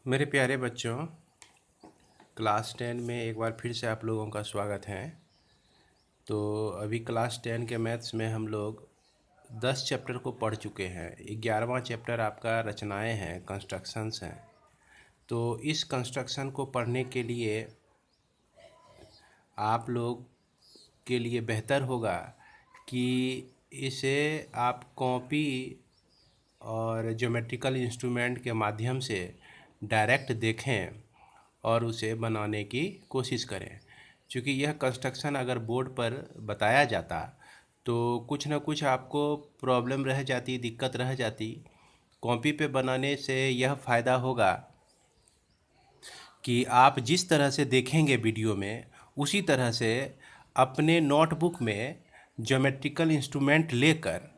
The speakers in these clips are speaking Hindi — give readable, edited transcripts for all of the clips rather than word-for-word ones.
मेरे प्यारे बच्चों, क्लास 10 में एक बार फिर से आप लोगों का स्वागत है। तो अभी क्लास 10 के मैथ्स में हम लोग 10 चैप्टर को पढ़ चुके हैं। 11वां चैप्टर आपका रचनाएं हैं, कंस्ट्रक्शंस हैं। तो इस कंस्ट्रक्शन को पढ़ने के लिए आप लोग के लिए बेहतर होगा कि इसे आप कॉपी और ज्योमेट्रिकल इंस्ट्रूमेंट के माध्यम से डायरेक्ट देखें और उसे बनाने की कोशिश करें। क्योंकि यह कंस्ट्रक्शन अगर बोर्ड पर बताया जाता तो कुछ ना कुछ आपको प्रॉब्लम रह जाती, दिक्कत रह जाती। कॉपी पे बनाने से यह फ़ायदा होगा कि आप जिस तरह से देखेंगे वीडियो में, उसी तरह से अपने नोटबुक में ज्योमेट्रिकल इंस्ट्रूमेंट लेकर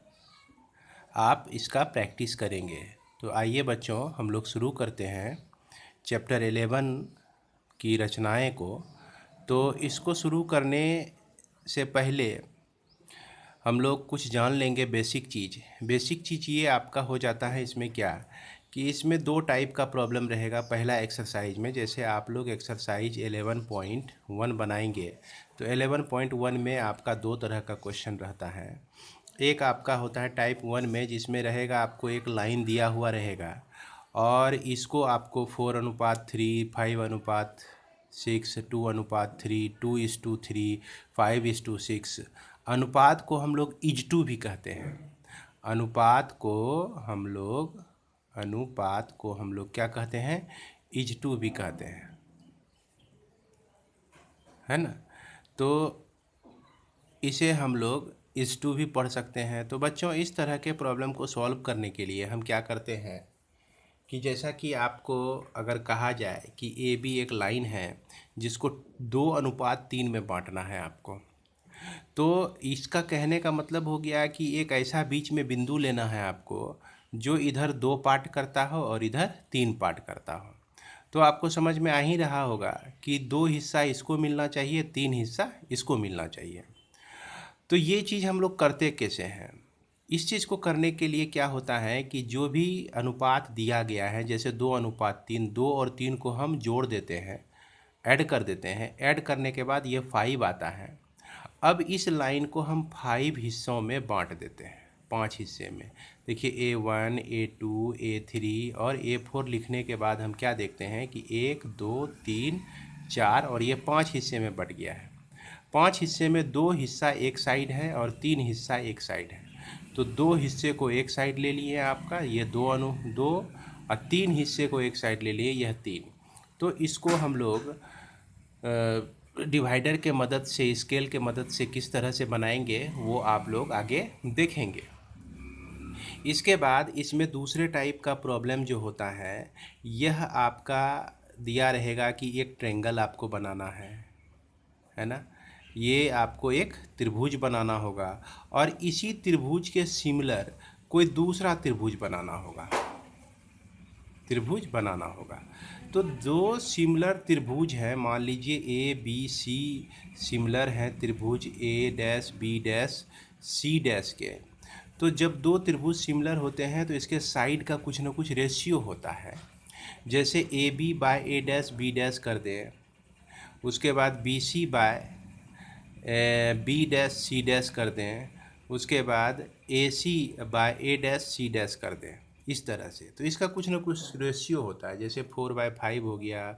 आप इसका प्रैक्टिस करेंगे। तो आइए बच्चों, हम लोग शुरू करते हैं चैप्टर 11 की रचनाएं को। तो इसको शुरू करने से पहले हम लोग कुछ जान लेंगे बेसिक चीज़। बेसिक चीज़ ये आपका हो जाता है इसमें क्या कि इसमें दो टाइप का प्रॉब्लम रहेगा। पहला एक्सरसाइज में, जैसे आप लोग एक्सरसाइज 11.1 बनाएंगे तो 11.1 में आपका दो तरह का क्वेश्चन रहता है। एक आपका होता है टाइप 1 में, जिसमें रहेगा आपको एक लाइन दिया हुआ रहेगा और इसको आपको 4:3, 5:6, 2:3, 2:3, 5:6 अनुपात को हम लोग इज टू भी कहते हैं। अनुपात को हम लोग क्या कहते हैं? इज टू भी कहते हैं, है ना। तो इसे हम लोग इज टू भी पढ़ सकते हैं। तो बच्चों, इस तरह के प्रॉब्लम को सॉल्व करने के लिए हम क्या करते हैं कि जैसा कि आपको अगर कहा जाए कि ए बी एक लाइन है जिसको 2:3 में बांटना है आपको, तो इसका कहने का मतलब हो गया कि एक ऐसा बीच में बिंदु लेना है आपको जो इधर 2 पार्ट करता हो और इधर 3 पार्ट करता हो। तो आपको समझ में आ ही रहा होगा कि 2 हिस्सा इसको मिलना चाहिए, 3 हिस्सा इसको मिलना चाहिए। तो ये चीज़ हम लोग करते कैसे हैं? इस चीज़ को करने के लिए क्या होता है कि जो भी अनुपात दिया गया है, जैसे 2:3, 2 और 3 को हम जोड़ देते हैं, ऐड कर देते हैं। ऐड करने के बाद ये 5 आता है। अब इस लाइन को हम 5 हिस्सों में बांट देते हैं, 5 हिस्से में। देखिए A1, A2, A3 और A4 लिखने के बाद हम क्या देखते हैं कि 1, 2, 3, 4 और ये 5 हिस्से में बट गया है। 5 हिस्से में 2 हिस्सा एक साइड है और 3 हिस्सा एक साइड है। तो 2 हिस्से को एक साइड ले लिए आपका, ये 2 और 3 हिस्से को एक साइड ले लिए, यह 3। तो इसको हम लोग डिवाइडर के मदद से, स्केल के मदद से किस तरह से बनाएंगे वो आप लोग आगे देखेंगे। इसके बाद इसमें दूसरे टाइप का प्रॉब्लम जो होता है, यह आपका दिया रहेगा कि एक ट्रायंगल आपको बनाना है ना। ये आपको एक त्रिभुज बनाना होगा और इसी त्रिभुज के सिमिलर कोई दूसरा त्रिभुज बनाना होगा। तो दो सिमिलर त्रिभुज हैं, मान लीजिए ए बी सी सिमिलर हैं त्रिभुज A dash B dash C dash के। तो जब दो त्रिभुज सिमिलर होते हैं तो इसके साइड का कुछ ना कुछ रेशियो होता है। जैसे A B by A dash B dash कर दें, उसके बाद B C by B dash C dash कर दें, उसके बाद A C by A dash C dash कर दें, इस तरह से। तो इसका कुछ ना कुछ रेशियो होता है, जैसे 4/5 हो गया,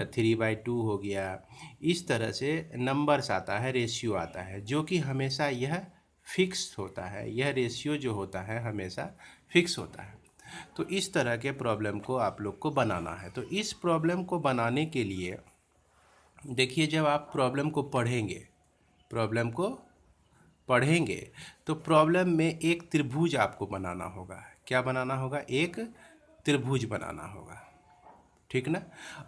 3/2 हो गया। इस तरह से नंबर्स आता है, रेशियो आता है, जो कि हमेशा यह फिक्स होता है। यह रेशियो जो होता है हमेशा फिक्स होता है। तो इस तरह के प्रॉब्लम को आप लोग को बनाना है। तो इस प्रॉब्लम को बनाने के लिए देखिए, जब आप प्रॉब्लम को पढ़ेंगे तो प्रॉब्लम में एक त्रिभुज आपको बनाना होगा। क्या बनाना होगा? एक त्रिभुज बनाना होगा, ठीक ना।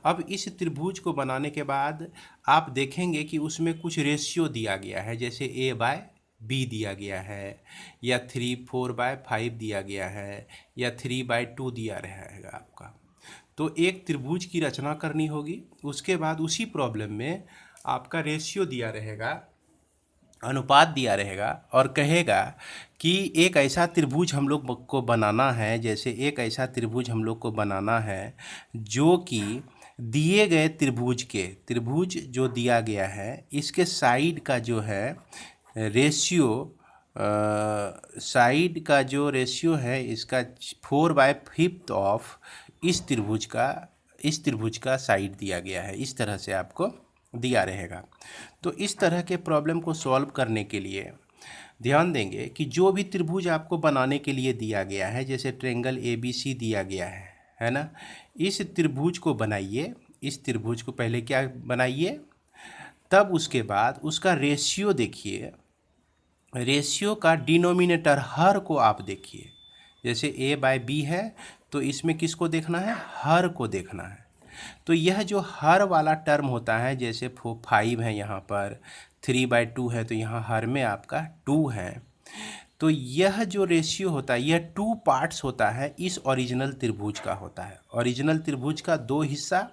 अब इस त्रिभुज को बनाने के बाद आप देखेंगे कि उसमें कुछ रेशियो दिया गया है, जैसे A/B दिया गया है, या 3/4/5 दिया गया है, या 3/2 दिया रहेगा आपका। तो एक त्रिभुज की रचना करनी होगी। उसके बाद उसी प्रॉब्लम में आपका रेशियो दिया रहेगा अनुपात दिया रहेगा और कहेगा कि एक ऐसा त्रिभुज हम लोग को बनाना है, जैसे एक ऐसा त्रिभुज हम लोग को बनाना है जो कि दिए गए त्रिभुज जो दिया गया है इसके साइड का जो है रेशियो, साइड का जो रेशियो है इसका 4/5 ऑफ इस त्रिभुज का साइड दिया गया है। इस तरह से आपको दिया रहेगा। तो इस तरह के प्रॉब्लम को सॉल्व करने के लिए ध्यान देंगे कि जो भी त्रिभुज आपको बनाने के लिए दिया गया है, जैसे ट्रायंगल ABC दिया गया है ना, इस त्रिभुज को बनाइए। इस त्रिभुज को पहले क्या बनाइए, तब उसके बाद उसका रेशियो देखिए, रेशियो का डिनोमिनेटर हर को आप देखिए। जैसे A/B है तो इसमें किसको देखना है, हर को देखना है। तो यह जो हर वाला टर्म होता है, जैसे 5 है यहाँ पर, 3/2 है तो यहाँ हर में आपका 2 है। तो यह जो रेशियो होता है यह 2 पार्ट्स होता है, इस ओरिजिनल त्रिभुज का होता है। ओरिजिनल त्रिभुज का 2 हिस्सा,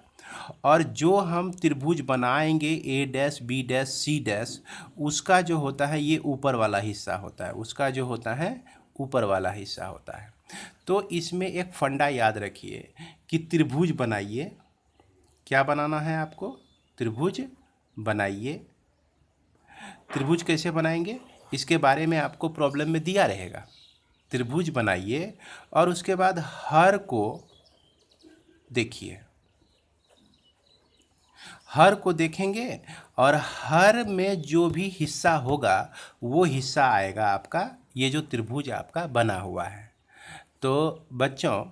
और जो हम त्रिभुज बनाएंगे A', B', C', उसका जो होता है ये ऊपर वाला हिस्सा होता है, उसका जो होता है ऊपर वाला हिस्सा होता है। तो इसमें एक फंडा याद रखिए कि त्रिभुज बनाइए। क्या बनाना है आपको, त्रिभुज बनाइए। त्रिभुज कैसे बनाएंगे इसके बारे में आपको प्रॉब्लम में दिया रहेगा। त्रिभुज बनाइए और उसके बाद हर को देखिए, हर को देखेंगे और हर में जो भी हिस्सा होगा वो हिस्सा आएगा आपका ये जो त्रिभुज आपका बना हुआ है। तो बच्चों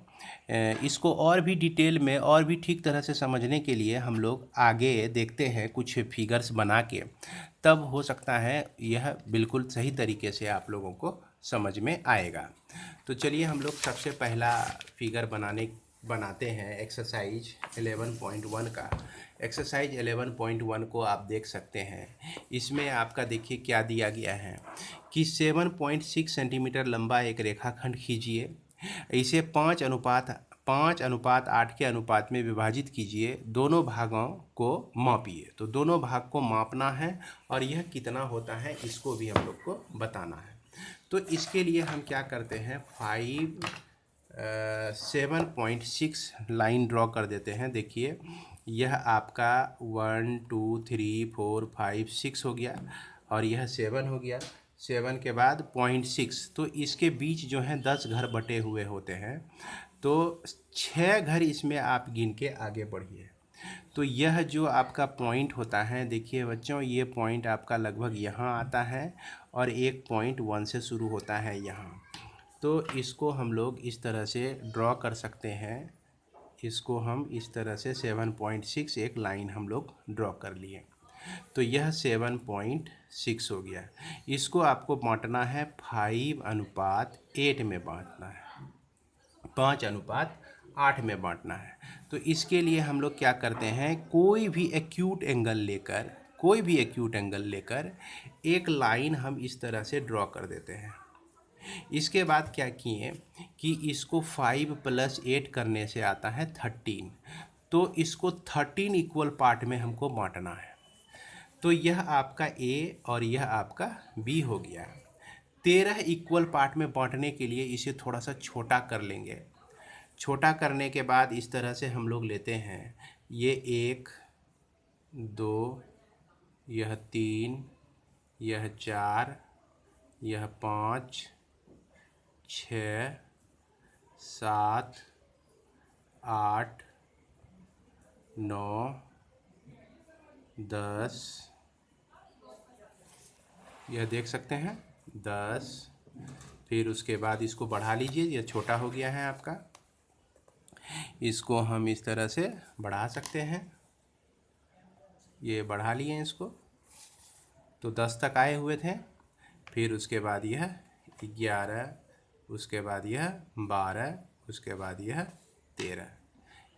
इसको और भी डिटेल में और भी ठीक तरह से समझने के लिए हम लोग आगे देखते हैं कुछ फिगर्स बना के, तब हो सकता है यह बिल्कुल सही तरीके से आप लोगों को समझ में आएगा। तो चलिए हम लोग सबसे पहला फिगर बनाते हैं एक्सरसाइज 11.1 का। एक्सरसाइज 11.1 को आप देख सकते हैं। इसमें आपका देखिए क्या दिया गया है कि 7.6 सेंटीमीटर लंबा एक रेखाखंड खींचिए, इसे 5:8 के अनुपात में विभाजित कीजिए, दोनों भागों को मापिए। तो दोनों भाग को मापना है और यह कितना होता है इसको भी हम लोग को बताना है। तो इसके लिए हम क्या करते हैं, 7.6 लाइन ड्रॉ कर देते हैं। देखिए यह आपका 1 2 3 4 5 6 हो गया और यह 7 हो गया। 7 के बाद 0.6, तो इसके बीच जो है 10 घर बटे हुए होते हैं, तो 6 घर इसमें आप गिन के आगे बढ़िए। तो यह जो आपका पॉइंट होता है, देखिए बच्चों ये पॉइंट आपका लगभग यहाँ आता है और एक पॉइंट 1 से शुरू होता है यहाँ। तो इसको हम लोग इस तरह से ड्रॉ कर सकते हैं। इसको हम इस तरह से 7.6 एक लाइन हम लोग ड्रॉ कर लिए। तो यह 7.6 हो गया। इसको आपको बांटना है 5:8 में बांटना है, 5:8 में बांटना है। तो इसके लिए हम लोग क्या करते हैं, कोई भी एक्यूट एंगल लेकर एक लाइन हम इस तरह से ड्रॉ कर देते हैं। इसके बाद क्या किए कि इसको 5 + 8 करने से आता है 13, तो इसको 13 इक्वल पार्ट में हमको बांटना है। तो यह आपका A और यह आपका B हो गया। 13 इक्वल पार्ट में बांटने के लिए इसे थोड़ा सा छोटा कर लेंगे। छोटा करने के बाद इस तरह से हम लोग लेते हैं, ये 1 2, यह 3, यह 4, यह 5 6 7 8 9 10, यह देख सकते हैं 10। फिर उसके बाद इसको बढ़ा लीजिए, यह छोटा हो गया है आपका। इसको हम इस तरह से बढ़ा सकते हैं, ये बढ़ा लिए इसको, तो 10 तक आए हुए थे। फिर उसके बाद यह 11, उसके बाद यह 12, उसके बाद यह 13।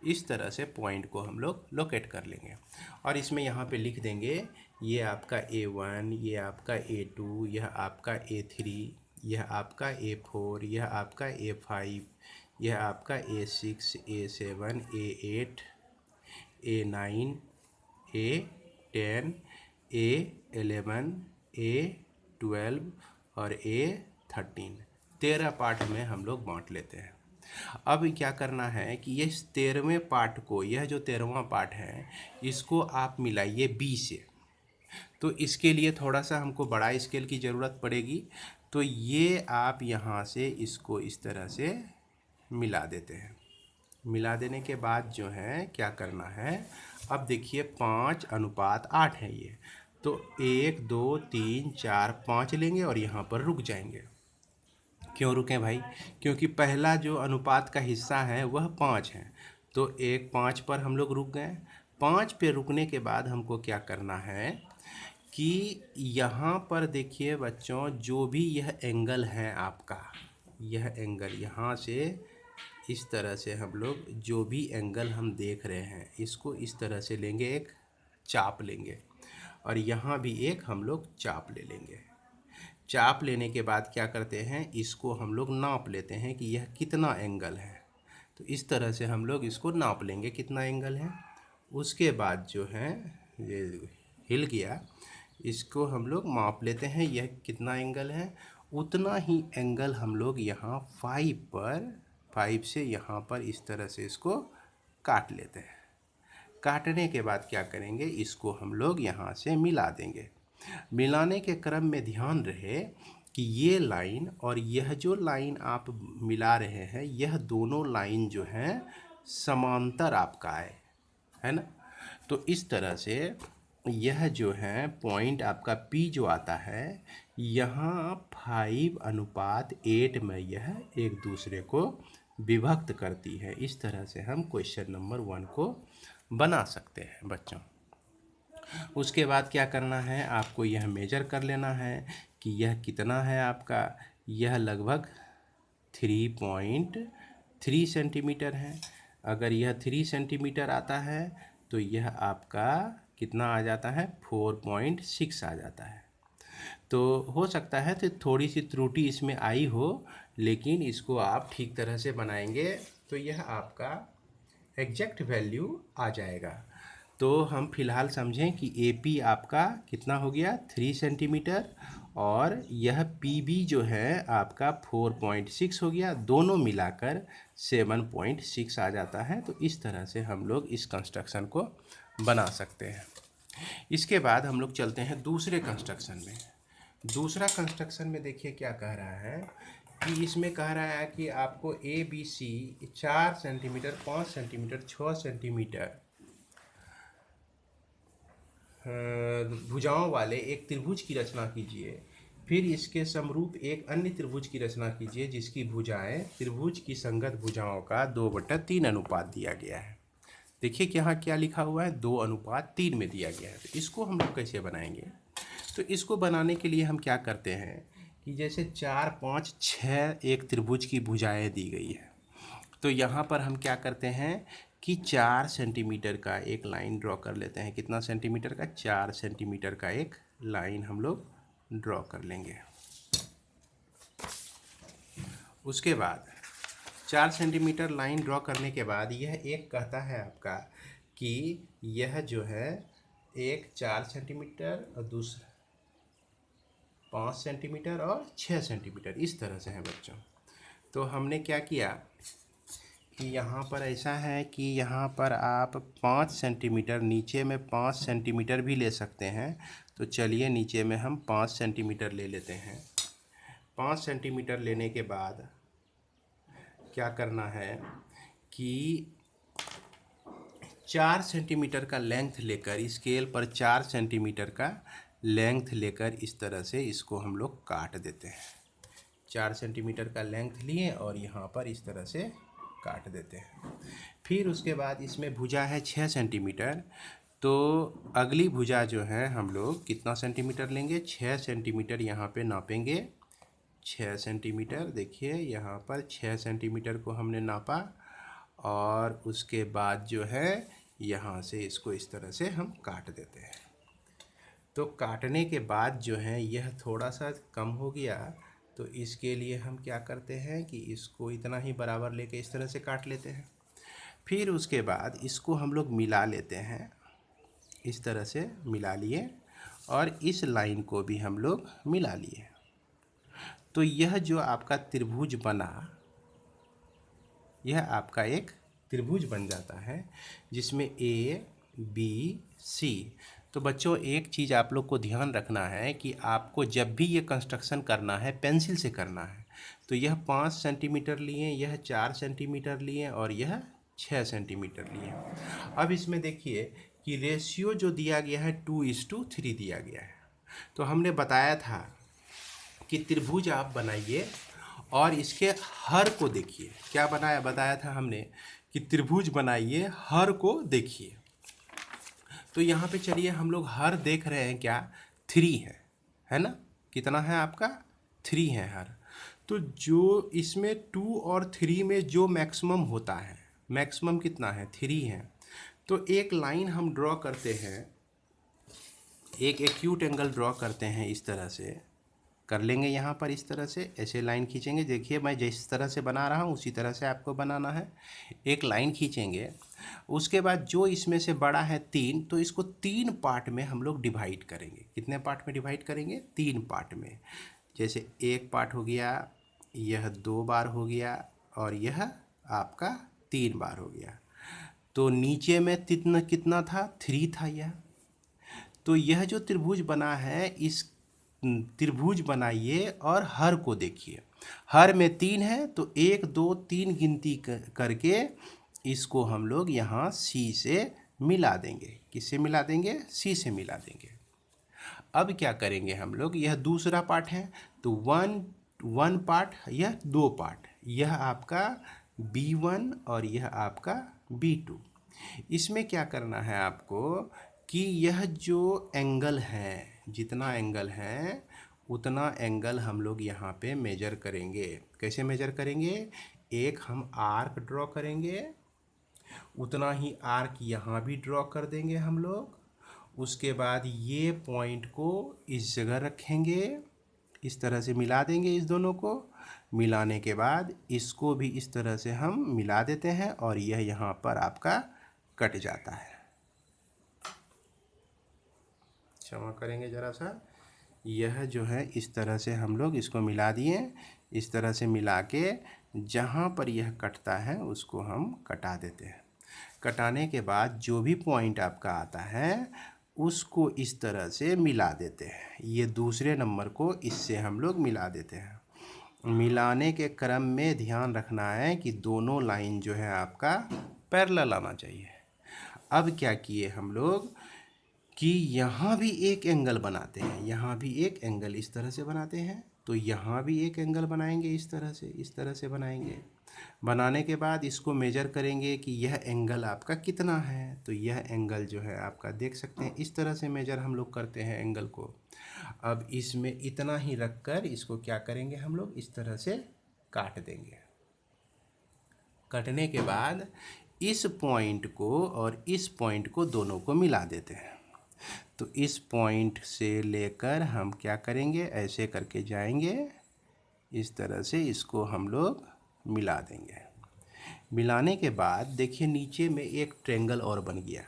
इस तरह से पॉइंट को हम लोग लोकेट कर लेंगे और इसमें यहाँ पे लिख देंगे ये आपका A1, ये आपका A2, यह आपका A3, यह आपका A4, यह आपका A5, यह आपका A6, A7, A8, A9, A10, A11, 12 और A 13, 13 पार्ट में हम लोग बांट लेते हैं। अब क्या करना है कि ये 13वें पार्ट को, यह जो 13वां पार्ट है, इसको आप मिलाइए B से। तो इसके लिए थोड़ा सा हमको बड़ा स्केल की ज़रूरत पड़ेगी। तो ये आप यहाँ से इसको इस तरह से मिला देते हैं। मिला देने के बाद जो है क्या करना है, अब देखिए 5:8 है ये। तो 1 2 3 4 5 लेंगे और यहाँ पर रुक जाएंगे। क्यों रुकें भाई? क्योंकि पहला जो अनुपात का हिस्सा है वह 5 है। तो 5 पर हम लोग रुक गए। 5 पे रुकने के बाद हमको क्या करना है कि यहाँ पर देखिए बच्चों, जो भी यह एंगल है आपका, यह एंगल यहाँ से इस तरह से हम लोग जो भी एंगल हम देख रहे हैं इसको इस तरह से लेंगे, एक चाप लेंगे और यहाँ भी एक हम लोग चाप ले लेंगे। चाप लेने के बाद क्या करते हैं, इसको हम लोग नाप लेते हैं कि यह कितना एंगल है। तो इस तरह से हम लोग इसको नाप लेंगे कितना एंगल है। उसके बाद जो है ये हिल गया, इसको हम लोग माप लेते हैं यह कितना एंगल है। उतना ही एंगल हम लोग यहाँ 5 से यहाँ पर इस तरह से इसको काट लेते हैं। काटने के बाद क्या करेंगे, इसको हम लोग यहाँ से मिला देंगे। मिलाने के क्रम में ध्यान रहे कि ये लाइन और यह जो लाइन आप मिला रहे हैं, यह दोनों लाइन जो हैं समांतर आपका है ना। तो इस तरह से यह जो है पॉइंट आपका P जो आता है, यहाँ 5:8 में यह एक दूसरे को विभक्त करती है। इस तरह से हम क्वेश्चन नंबर 1 को बना सकते हैं बच्चों। उसके बाद क्या करना है, आपको यह मेजर कर लेना है कि यह कितना है आपका। यह लगभग 3.3 सेंटीमीटर है। अगर यह 3 सेंटीमीटर आता है तो यह आपका कितना आ जाता है, 4.6 आ जाता है। तो हो सकता है तो थोड़ी सी त्रुटि इसमें आई हो, लेकिन इसको आप ठीक तरह से बनाएंगे तो यह आपका एग्जैक्ट वैल्यू आ जाएगा। तो हम फिलहाल समझें कि AP आपका कितना हो गया, 3 सेंटीमीटर, और यह PB जो है आपका 4.6 हो गया। दोनों मिलाकर 7.6 आ जाता है। तो इस तरह से हम लोग इस कंस्ट्रक्शन को बना सकते हैं। इसके बाद हम लोग चलते हैं दूसरे कंस्ट्रक्शन में। दूसरा कंस्ट्रक्शन में देखिए क्या कह रहा है कि इसमें कह रहा है कि आपको ABC 4 सेंटीमीटर, 5 सेंटीमीटर, 6 सेंटीमीटर भुजाओं वाले एक त्रिभुज की रचना कीजिए। फिर इसके समरूप एक अन्य त्रिभुज की रचना कीजिए जिसकी भुजाएं त्रिभुज की संगत भुजाओं का 2/3 अनुपात दिया गया है। देखिए कि यहाँ क्या लिखा हुआ है, 2:3 में दिया गया है। तो इसको हम लोग कैसे बनाएंगे? तो इसको बनाने के लिए हम क्या करते हैं कि जैसे 4 5 6 एक त्रिभुज की भुजाएं दी गई है। तो यहाँ पर हम क्या करते हैं कि 4 सेंटीमीटर का एक लाइन ड्रॉ कर लेते हैं। कितना सेंटीमीटर का? 4 सेंटीमीटर का एक लाइन हम लोग ड्रॉ कर लेंगे। उसके बाद 4 सेंटीमीटर लाइन ड्रॉ करने के बाद यह एक कहता है आपका कि यह जो है एक 4 सेंटीमीटर और दूसरा 5 सेंटीमीटर और 6 सेंटीमीटर, इस तरह से है बच्चों। तो हमने क्या किया कि यहाँ पर ऐसा है कि यहाँ पर आप 5 सेंटीमीटर, नीचे में 5 सेंटीमीटर भी ले सकते हैं। तो चलिए नीचे में हम 5 सेंटीमीटर ले लेते हैं। 5 सेंटीमीटर लेने के बाद क्या करना है कि 4 सेंटीमीटर का लेंथ लेकर, स्केल पर 4 सेंटीमीटर का लेंथ लेकर इस तरह से इसको हम लोग काट देते हैं। 4 सेंटीमीटर का लेंथ लिए और यहाँ पर इस तरह से काट देते हैं। फिर उसके बाद इसमें भुजा है 6 सेंटीमीटर। तो अगली भुजा जो है हम लोग कितना सेंटीमीटर लेंगे, 6 सेंटीमीटर यहाँ पे नापेंगे। 6 सेंटीमीटर, देखिए यहाँ पर 6 सेंटीमीटर को हमने नापा और उसके बाद जो है यहाँ से इसको इस तरह से हम काट देते हैं। तो काटने के बाद जो है यह थोड़ा सा कम हो गया, तो इसके लिए हम क्या करते हैं कि इसको इतना ही बराबर लेके इस तरह से काट लेते हैं। फिर उसके बाद इसको हम लोग मिला लेते हैं, इस तरह से मिला लिए और इस लाइन को भी हम लोग मिला लिए। तो यह जो आपका त्रिभुज बना, यह आपका एक त्रिभुज बन जाता है जिसमें ए बी सी। तो बच्चों एक चीज़ आप लोग को ध्यान रखना है कि आपको जब भी ये कंस्ट्रक्शन करना है पेंसिल से करना है। तो यह 5 सेंटीमीटर लिए, यह 4 सेंटीमीटर लिए और यह 6 सेंटीमीटर लिए। अब इसमें देखिए कि रेशियो जो दिया गया है 2:3 दिया गया है। तो हमने बताया था कि त्रिभुज आप बनाइए और इसके हर को देखिए। क्या बताया था हमने कि त्रिभुज बनाइए, हर को देखिए। तो यहाँ पे चलिए हम लोग हर देख रहे हैं, क्या 3 है ना? कितना है आपका? 3 है हर। तो जो इसमें 2 और 3 में जो मैक्सिमम होता है, मैक्सिमम कितना है? 3 है। तो एक लाइन हम ड्रॉ करते हैं, एक एक्यूट एंगल ड्रॉ करते हैं, इस तरह से कर लेंगे। यहाँ पर इस तरह से ऐसे लाइन खींचेंगे। देखिए मैं जिस तरह से बना रहा हूँ उसी तरह से आपको बनाना है। एक लाइन खींचेंगे, उसके बाद जो इसमें से बड़ा है 3, तो इसको 3 पार्ट में हम लोग डिवाइड करेंगे। कितने पार्ट में डिवाइड करेंगे? 3 पार्ट में। जैसे एक पार्ट हो गया, यह 2 बार हो गया और यह आपका 3 बार हो गया। तो नीचे में कितना था? 3 था यह। तो यह जो त्रिभुज बना है, इस त्रिभुज बनाइए और हर को देखिए। हर में 3 है तो 1 2 3 गिनती करके इसको हम लोग यहाँ सी से मिला देंगे। किससे मिला देंगे? सी से मिला देंगे। अब क्या करेंगे हम लोग? यह दूसरा पार्ट है तो 1 पार्ट, यह 2 पार्ट, यह आपका B1 और यह आपका B2। इसमें क्या करना है आपको कि यह जो एंगल है, जितना एंगल है उतना एंगल हम लोग यहाँ पे मेजर करेंगे। कैसे मेजर करेंगे? एक हम आर्क ड्रॉ करेंगे, उतना ही आर्क यहाँ भी ड्रॉ कर देंगे हम लोग। उसके बाद ये पॉइंट को इस जगह रखेंगे, इस तरह से मिला देंगे। इस दोनों को मिलाने के बाद इसको भी इस तरह से हम मिला देते हैं और यह यहाँ पर आपका कट जाता है। क्षमा करेंगे ज़रा सा, यह जो है इस तरह से हम लोग इसको मिला दिए। इस तरह से मिला के जहाँ पर यह कटता है उसको हम कटा देते हैं। कटाने के बाद जो भी पॉइंट आपका आता है उसको इस तरह से मिला देते हैं। ये दूसरे नंबर को इससे हम लोग मिला देते हैं। मिलाने के क्रम में ध्यान रखना है कि दोनों लाइन जो है आपका पैरेलल आना चाहिए। अब क्या किए हम लोग कि यहाँ भी एक एंगल बनाते हैं, यहाँ भी एक एंगल इस तरह से बनाते हैं। तो यहाँ भी एक एंगल बनाएंगे, इस तरह से बनाएंगे। बनाने के बाद इसको मेजर करेंगे कि यह एंगल आपका कितना है। तो यह एंगल जो है आपका देख सकते हैं, इस तरह से मेजर हम लोग करते हैं एंगल को। अब इसमें इतना ही रख कर इसको क्या करेंगे हम लोग? इस तरह से काट देंगे। कटने के बाद इस पॉइंट को और इस पॉइंट को दोनों को मिला देते हैं। तो इस पॉइंट से लेकर हम क्या करेंगे? ऐसे करके जाएंगे, इस तरह से इसको हम लोग मिला देंगे। मिलाने के बाद देखिए नीचे में एक ट्रायंगल और बन गया।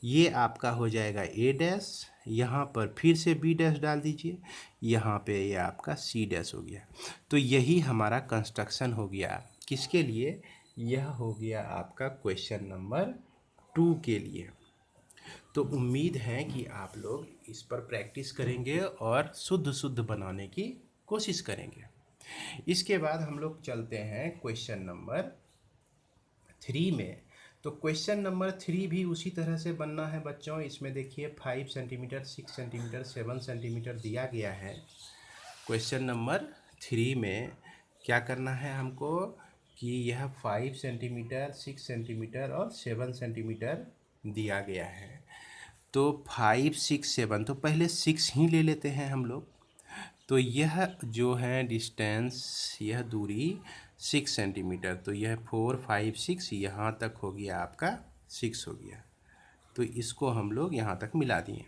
ये आपका हो जाएगा A डैश, यहाँ पर फिर से B डैश डाल दीजिए, यहाँ पे ये आपका C डैश हो गया। तो यही हमारा कंस्ट्रक्शन हो गया। किसके लिए? यह हो गया आपका क्वेश्चन नंबर 2 के लिए। तो उम्मीद है कि आप लोग इस पर प्रैक्टिस करेंगे और शुद्ध बनाने की कोशिश करेंगे। इसके बाद हम लोग चलते हैं क्वेश्चन नंबर 3 में। तो क्वेश्चन नंबर 3 भी उसी तरह से बनना है बच्चों। इसमें देखिए 5 सेंटीमीटर, 6 सेंटीमीटर, 7 सेंटीमीटर दिया गया है। क्वेश्चन नंबर 3 में क्या करना है हमको कि यह 5 सेंटीमीटर, 6 सेंटीमीटर और 7 सेंटीमीटर दिया गया है। तो 5 6 7, तो पहले 6 ही ले लेते हैं हम लोग। तो यह जो है डिस्टेंस, यह दूरी 6 सेंटीमीटर, तो यह 4 5 6 यहाँ तक हो गया आपका 6 हो गया। तो इसको हम लोग यहाँ तक मिला दिए।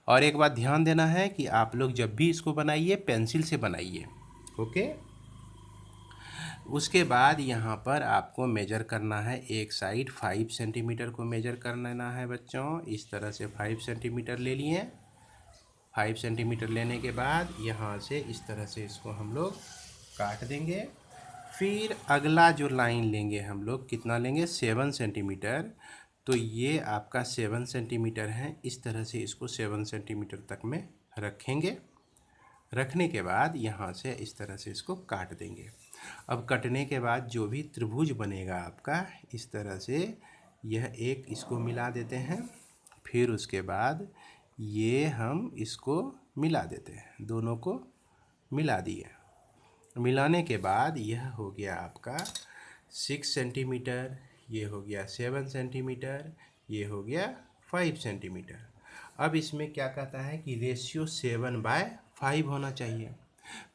और एक बात ध्यान देना है कि आप लोग जब भी इसको बनाइए पेंसिल से बनाइए, ओके। उसके बाद यहाँ पर आपको मेजर करना है एक साइड 5 सेंटीमीटर को मेजर कर लेना है बच्चों। इस तरह से 5 सेंटीमीटर ले लिए। 5 सेंटीमीटर लेने के बाद यहाँ से इस तरह से इसको हम लोग काट देंगे। फिर अगला जो लाइन लेंगे हम लोग, कितना लेंगे, 7 सेंटीमीटर। तो ये आपका 7 सेंटीमीटर है। इस तरह से इसको 7 सेंटीमीटर तक में रखेंगे। रखने के बाद यहाँ से इस तरह से इसको काट देंगे। अब कटने के बाद जो भी त्रिभुज बनेगा आपका, इस तरह से यह एक इसको मिला देते हैं। फिर उसके बाद ये हम इसको मिला देते हैं, दोनों को मिला दिए। मिलाने के बाद यह हो गया आपका 6 सेंटीमीटर, ये हो गया 7 सेंटीमीटर, ये हो गया 5 सेंटीमीटर। अब इसमें क्या कहता है कि रेशियो 7/5 होना चाहिए।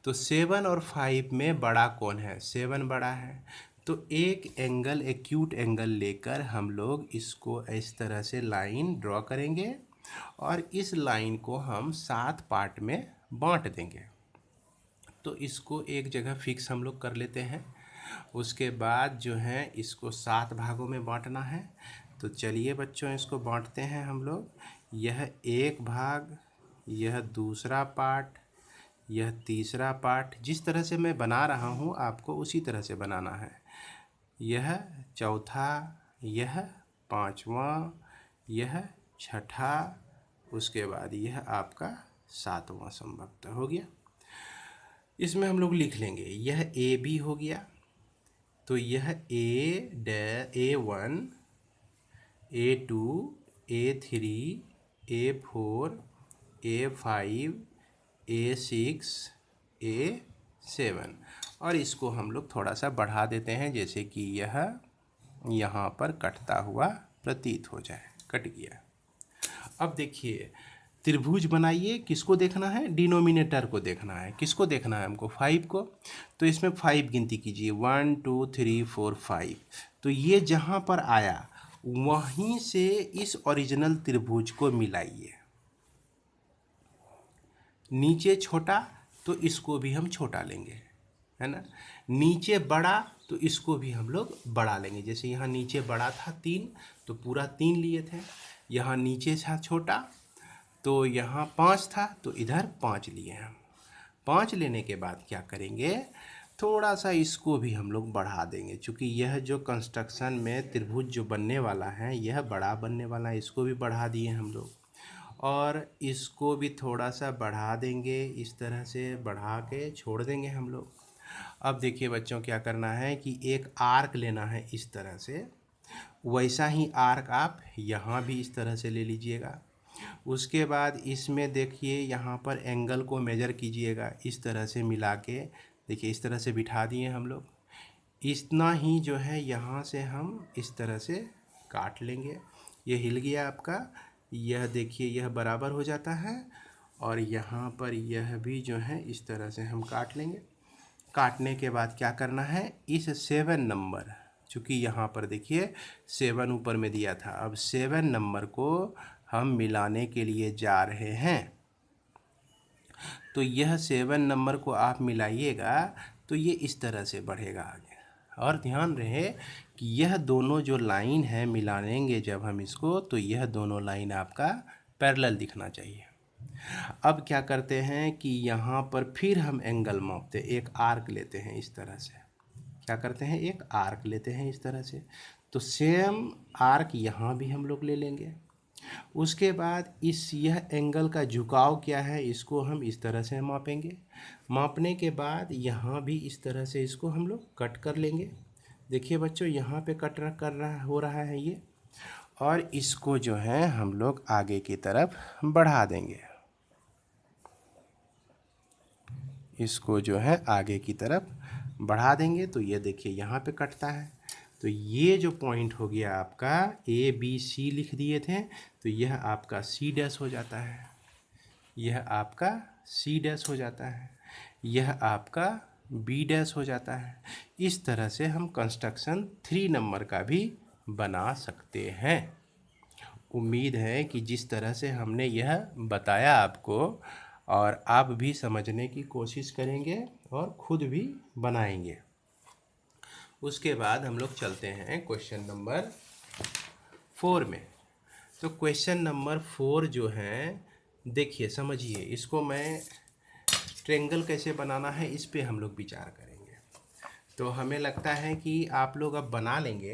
तो 7 और 5 में बड़ा कौन है, 7 बड़ा है। तो एक एंगल, एक्यूट एंगल लेकर हम लोग इसको इस तरह से लाइन ड्रॉ करेंगे और इस लाइन को हम 7 पार्ट में बांट देंगे। तो इसको एक जगह फिक्स हम लोग कर लेते हैं। उसके बाद जो है इसको 7 भागों में बांटना है। तो चलिए बच्चों इसको बांटते हैं हम लोग। यह एक भाग, यह दूसरा पार्ट, यह तीसरा पार्ट। जिस तरह से मैं बना रहा हूँ आपको उसी तरह से बनाना है। यह चौथा, यह पांचवा, यह छठा, उसके बाद यह आपका 7वां संभवतः हो गया। इसमें हम लोग लिख लेंगे, यह ए बी हो गया। तो यह A1, A2, A3, A4, A5, A6, A7 और इसको हम लोग थोड़ा सा बढ़ा देते हैं, जैसे कि यह यहाँ पर कटता हुआ प्रतीत हो जाए। कट गया। अब देखिए त्रिभुज बनाइए, किसको देखना है, डिनोमिनेटर को देखना है। किसको देखना है हमको, 5 को। तो इसमें 5 गिनती कीजिए, 1 2 3 4 5। तो ये जहाँ पर आया वहीं से इस ओरिजिनल त्रिभुज को मिलाइए। नीचे छोटा तो इसको भी हम छोटा लेंगे, है ना। नीचे बड़ा तो इसको भी हम लोग बड़ा लेंगे। जैसे यहाँ नीचे बड़ा था 3, तो पूरा 3 लिए थे। यहाँ नीचे था छोटा तो यहाँ 5 था, तो इधर 5 लिए हम। 5 लेने के बाद क्या करेंगे, थोड़ा सा इसको भी हम लोग बढ़ा देंगे। क्योंकि यह जो कंस्ट्रक्शन में त्रिभुज जो बनने वाला है यह बड़ा बनने वाला है, इसको भी बढ़ा दिए हम लोग। और इसको भी थोड़ा सा बढ़ा देंगे, इस तरह से बढ़ा के छोड़ देंगे हम लोग। अब देखिए बच्चों क्या करना है कि एक आर्क लेना है इस तरह से। वैसा ही आर्क आप यहाँ भी इस तरह से ले लीजिएगा। उसके बाद इसमें देखिए यहाँ पर एंगल को मेजर कीजिएगा, इस तरह से मिला के देखिए इस तरह से बिठा दिए हम लोग। इतना ही जो है यहाँ से हम इस तरह से काट लेंगे। ये हिल गया आपका, यह देखिए यह बराबर हो जाता है। और यहाँ पर यह भी जो है इस तरह से हम काट लेंगे। काटने के बाद क्या करना है, इस 7 नंबर, चूँकि यहाँ पर देखिए 7 ऊपर में दिया था, अब 7 नंबर को हम मिलाने के लिए जा रहे हैं। तो यह 7 नंबर को आप मिलाइएगा तो ये इस तरह से बढ़ेगा आगे। और ध्यान रहे कि यह दोनों जो लाइन है मिलाएंगे जब हम इसको, तो यह दोनों लाइन आपका पैरेलल दिखना चाहिए। अब क्या करते हैं कि यहाँ पर फिर हम एंगल मापते, एक आर्क लेते हैं इस तरह से। क्या करते हैं, एक आर्क लेते हैं इस तरह से। तो सेम आर्क यहाँ भी हम लोग ले लेंगे। उसके बाद यह एंगल का झुकाव क्या है, इसको हम इस तरह से मापेंगे। मापने के बाद यहाँ भी इस तरह से इसको हम लोग कट कर लेंगे। देखिए बच्चों यहाँ पे कट हो रहा है ये। और इसको जो है हम लोग आगे की तरफ बढ़ा देंगे। इसको जो है आगे की तरफ बढ़ा देंगे तो ये देखिए यहाँ पे कटता है। तो ये जो पॉइंट हो गया आपका ABC लिख दिए थे, तो यह आपका C' हो जाता है। यह आपका C' हो जाता है। यह आपका B' हो जाता है। इस तरह से हम कंस्ट्रक्शन 3 नंबर का भी बना सकते हैं। उम्मीद है कि जिस तरह से हमने यह बताया आपको, और आप भी समझने की कोशिश करेंगे और खुद भी बनाएंगे। उसके बाद हम लोग चलते हैं क्वेश्चन नंबर 4 में। तो क्वेश्चन नंबर 4 जो है देखिए समझिए, इसको मैं ट्रेंगल कैसे बनाना है इस पे हम लोग विचार करेंगे। तो हमें लगता है कि आप लोग अब बना लेंगे।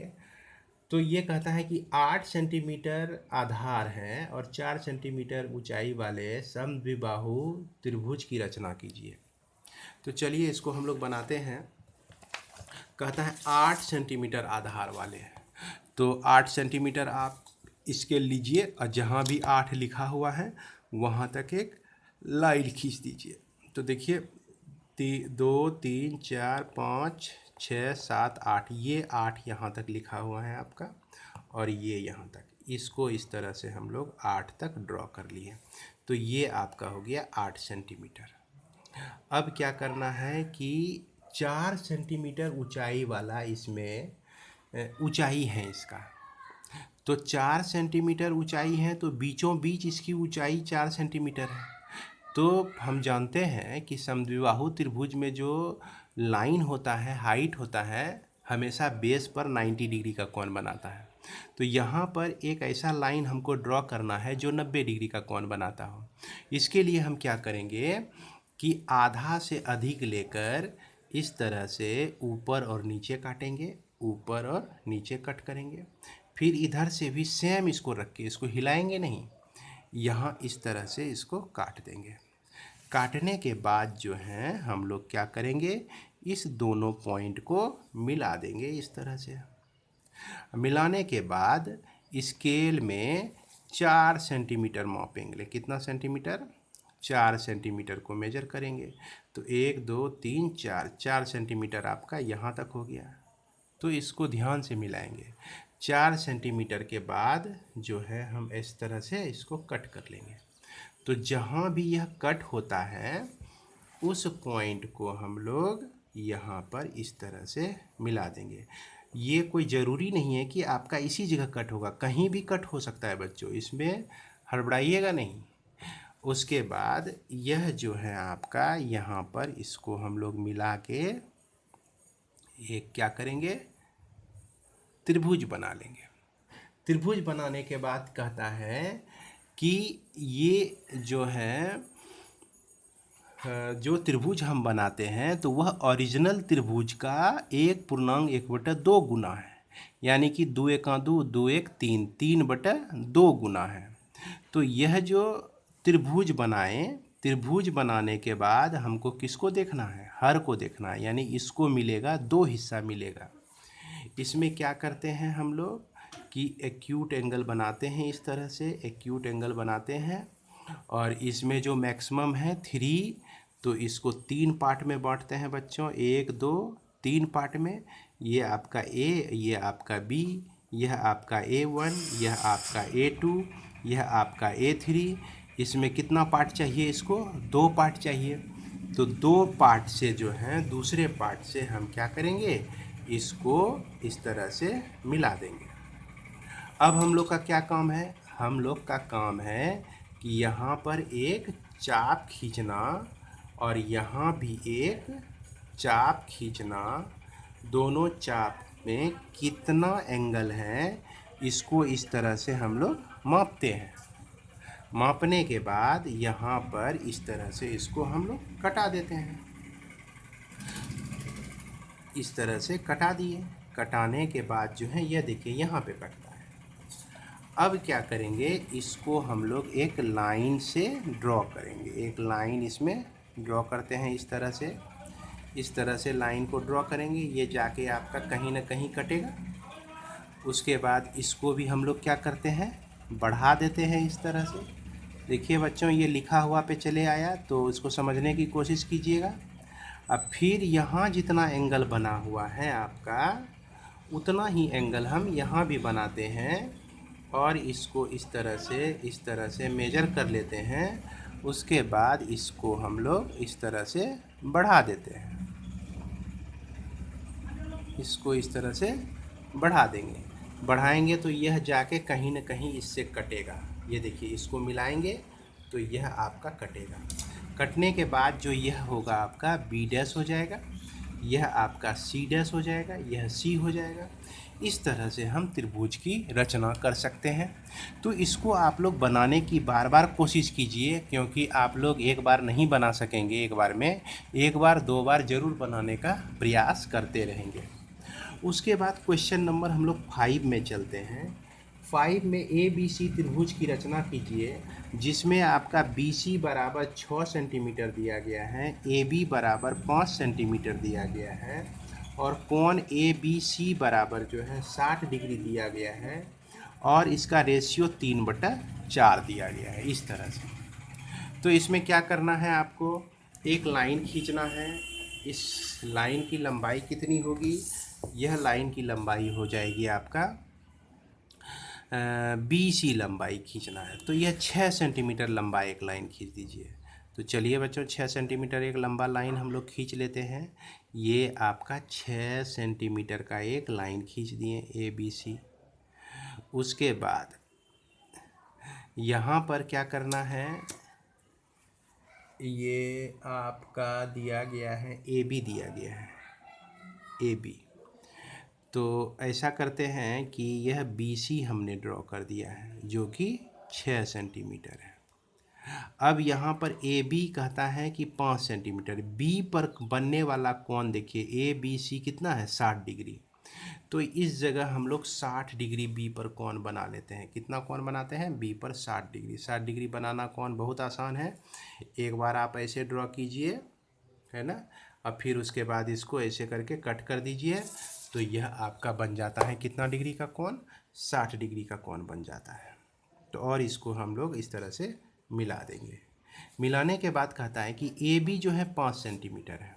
तो ये कहता है कि 8 सेंटीमीटर आधार है और 4 सेंटीमीटर ऊंचाई वाले समद्विबाहु त्रिभुज की रचना कीजिए। तो चलिए इसको हम लोग बनाते हैं। कहता है 8 सेंटीमीटर आधार वाले हैं, तो 8 सेंटीमीटर आप इसके लीजिए और जहाँ भी 8 लिखा हुआ है वहाँ तक एक लाइन खींच दीजिए। तो देखिए 2 3 4 5 6 7 8, ये 8 यहाँ तक लिखा हुआ है आपका, और ये यहाँ तक, इसको इस तरह से हम लोग 8 तक ड्रॉ कर लिए। तो ये आपका हो गया 8 सेंटीमीटर। अब क्या करना है कि 4 सेंटीमीटर ऊंचाई वाला इसमें ऊंचाई है इसका। तो 4 सेंटीमीटर ऊंचाई है तो बीचों बीच इसकी ऊंचाई 4 सेंटीमीटर है। तो हम जानते हैं कि समद्विबाहु त्रिभुज में जो लाइन होता है, हाइट होता है, हमेशा बेस पर 90 डिग्री का कोण बनाता है। तो यहाँ पर एक ऐसा लाइन हमको ड्रॉ करना है जो 90 डिग्री का कोण बनाता हो। इसके लिए हम क्या करेंगे कि आधा से अधिक लेकर इस तरह से ऊपर और नीचे काटेंगे, ऊपर और नीचे कट करेंगे। फिर इधर से भी सेम इसको रख के, इसको हिलाएंगे नहीं, यहाँ इस तरह से इसको काट देंगे। काटने के बाद जो है हम लोग क्या करेंगे, इस दोनों पॉइंट को मिला देंगे इस तरह से। मिलाने के बाद स्केल में 4 सेंटीमीटर मापेंगे। कितना सेंटीमीटर? 4 सेंटीमीटर को मेजर करेंगे। तो 1 2 3 4, 4 सेंटीमीटर आपका यहाँ तक हो गया। तो इसको ध्यान से मिलाएंगे। 4 सेंटीमीटर के बाद जो है हम इस तरह से इसको कट कर लेंगे। तो जहाँ भी यह कट होता है उस पॉइंट को हम लोग यहाँ पर इस तरह से मिला देंगे। ये कोई ज़रूरी नहीं है कि आपका इसी जगह कट होगा, कहीं भी कट हो सकता है बच्चों, इसमें हड़बड़ाइएगा नहीं। उसके बाद यह जो है आपका यहाँ पर इसको हम लोग मिला के एक क्या करेंगे, त्रिभुज बना लेंगे। त्रिभुज बनाने के बाद कहता है कि ये जो है जो त्रिभुज हम बनाते हैं तो वह ओरिजिनल त्रिभुज का 1/1/2 गुना है। यानी कि 2 1 2, 2 1 3, 3/2 गुना है। तो यह जो त्रिभुज बनाएं, त्रिभुज बनाने के बाद हमको किसको देखना है? हर को देखना है। यानी इसको मिलेगा, 2 हिस्सा मिलेगा। इसमें क्या करते हैं हम लोग कि एक्यूट एंगल बनाते हैं, इस तरह से एक्यूट एंगल बनाते हैं। और इसमें जो मैक्सिमम है 3, तो इसको 3 पार्ट में बांटते हैं बच्चों, 1 2 3 पार्ट में। ये आपका A, ये आपका B, यह आपका A1, यह आपका A2, यह आपका A3। इसमें कितना पार्ट चाहिए इसको? 2 पार्ट चाहिए। तो 2 पार्ट से जो है दूसरे पार्ट से हम क्या करेंगे, इसको इस तरह से मिला देंगे। अब हम लोग का क्या काम है? हम लोग का काम है कि यहाँ पर एक चाप खींचना और यहाँ भी एक चाप खींचना। दोनों चाप में कितना एंगल है इसको इस तरह से हम लोग मापते हैं। मापने के बाद यहाँ पर इस तरह से इसको हम लोग कटा देते हैं। इस तरह से कटा दिए। कटाने के बाद जो है यह देखिए यहाँ पे कटता है। अब क्या करेंगे, इसको हम लोग एक लाइन से ड्रॉ करेंगे। एक लाइन इसमें ड्रॉ करते हैं इस तरह से। इस तरह से लाइन को ड्रॉ करेंगे, ये जाके आपका कहीं ना कहीं कटेगा। उसके बाद इसको भी हम लोग क्या करते हैं, बढ़ा देते हैं इस तरह से। देखिए बच्चों, ये लिखा हुआ पे चले आया, तो इसको समझने की कोशिश कीजिएगा। अब फिर यहाँ जितना एंगल बना हुआ है आपका, उतना ही एंगल हम यहाँ भी बनाते हैं और इसको इस तरह से मेजर कर लेते हैं। उसके बाद इसको हम लोग इस तरह से बढ़ा देते हैं। इसको इस तरह से बढ़ा देंगे। बढ़ाएंगे तो यह जाके कहीं ना कहीं इससे कटेगा। ये देखिए, इसको मिलाएंगे तो यह आपका कटेगा। कटने के बाद जो यह होगा आपका B' हो जाएगा, यह आपका C' हो जाएगा, यह C हो जाएगा। इस तरह से हम त्रिभुज की रचना कर सकते हैं। तो इसको आप लोग बनाने की बार बार कोशिश कीजिए, क्योंकि आप लोग एक बार नहीं बना सकेंगे एक बार में, एक बार दो बार ज़रूर बनाने का प्रयास करते रहेंगे। उसके बाद क्वेश्चन नंबर हम लोग 5 में चलते हैं। 5 में ए बी सी त्रिभुज की रचना कीजिए, जिसमें आपका बी सी बराबर 6 सेंटीमीटर दिया गया है, ए बी बराबर 5 सेंटीमीटर दिया गया है, और कोण ए बी सी बराबर जो है 60 डिग्री दिया गया है, और इसका रेशियो 3/4 दिया गया है। इस तरह से तो इसमें क्या करना है, आपको एक लाइन खींचना है। इस लाइन की लंबाई कितनी होगी, यह लाइन की लंबाई हो जाएगी आपका बी सी लंबाई खींचना है। तो यह 6 सेंटीमीटर लंबा एक लाइन खींच दीजिए। तो चलिए बच्चों, 6 सेंटीमीटर एक लंबा लाइन हम लोग खींच लेते हैं। ये आपका 6 सेंटीमीटर का एक लाइन खींच दिए ए बी सी। उसके बाद यहाँ पर क्या करना है, ये आपका दिया गया है ए बी दिया गया है, ए बी। तो ऐसा करते हैं कि यह बी सी हमने ड्रॉ कर दिया है, जो कि 6 सेंटीमीटर है। अब यहाँ पर ए बी कहता है कि 5 सेंटीमीटर। बी पर बनने वाला कोण देखिए, ए बी सी कितना है, 60 डिग्री। तो इस जगह हम लोग 60 डिग्री बी पर कोण बना लेते हैं। कितना कोण बनाते हैं, बी पर 60 डिग्री। 60 डिग्री बनाना कोण बहुत आसान है। एक बार आप ऐसे ड्रॉ कीजिए, है ना, और फिर उसके बाद इसको ऐसे करके कट कर दीजिए। तो यह आपका बन जाता है कितना डिग्री का कोण, 60 डिग्री का कोण बन जाता है। तो और इसको हम लोग इस तरह से मिला देंगे। मिलाने के बाद कहता है कि ए बी जो है 5 सेंटीमीटर है।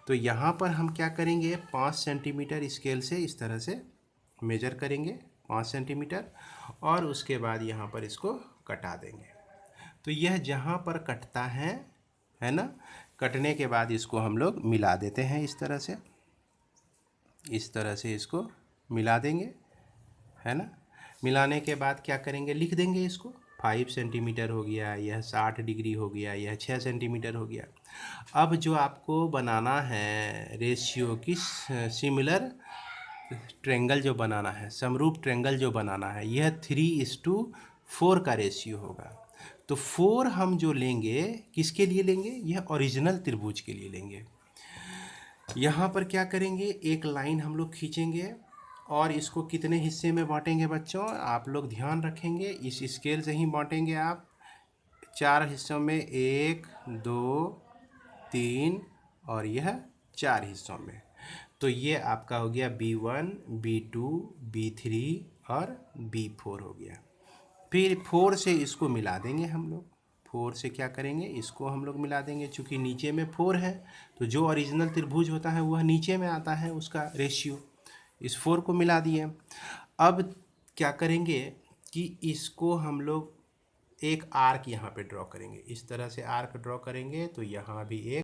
तो यहाँ पर हम क्या करेंगे, 5 सेंटीमीटर स्केल से इस तरह से मेजर करेंगे 5 सेंटीमीटर, और उसके बाद यहाँ पर इसको कटा देंगे। तो यह जहाँ पर कटता है ना, कटने के बाद इसको हम लोग मिला देते हैं इस तरह से। इस तरह से इसको मिला देंगे, है ना। मिलाने के बाद क्या करेंगे, लिख देंगे इसको। 5 सेंटीमीटर हो गया, यह 60 डिग्री हो गया, यह 6 सेंटीमीटर हो गया। अब जो आपको बनाना है रेशियो की सिमिलर ट्रेंगल जो बनाना है, समरूप ट्रेंगल जो बनाना है, यह 3:4 का रेशियो होगा। तो 4 हम जो लेंगे किसके लिए लेंगे, यह ओरिजिनल त्रिभुज के लिए लेंगे। यहाँ पर क्या करेंगे, एक लाइन हम लोग खींचेंगे, और इसको कितने हिस्से में बांटेंगे बच्चों, आप लोग ध्यान रखेंगे, इस स्केल से ही बांटेंगे आप 4 हिस्सों में, 1 2 3 और यह 4 हिस्सों में। तो ये आपका हो गया B1 B2 B3 और B4 हो गया। फिर 4 से इसको मिला देंगे हम लोग। 4 से क्या करेंगे, इसको हम लोग मिला देंगे। चूँकि नीचे में 4 है, तो जो ओरिजिनल त्रिभुज होता है वह नीचे में आता है, उसका रेशियो। इस 4 को मिला दिए। अब क्या करेंगे कि इसको हम लोग एक आर्क यहाँ पे ड्रॉ करेंगे। इस तरह से आर्क ड्रॉ करेंगे, तो यहाँ भी एक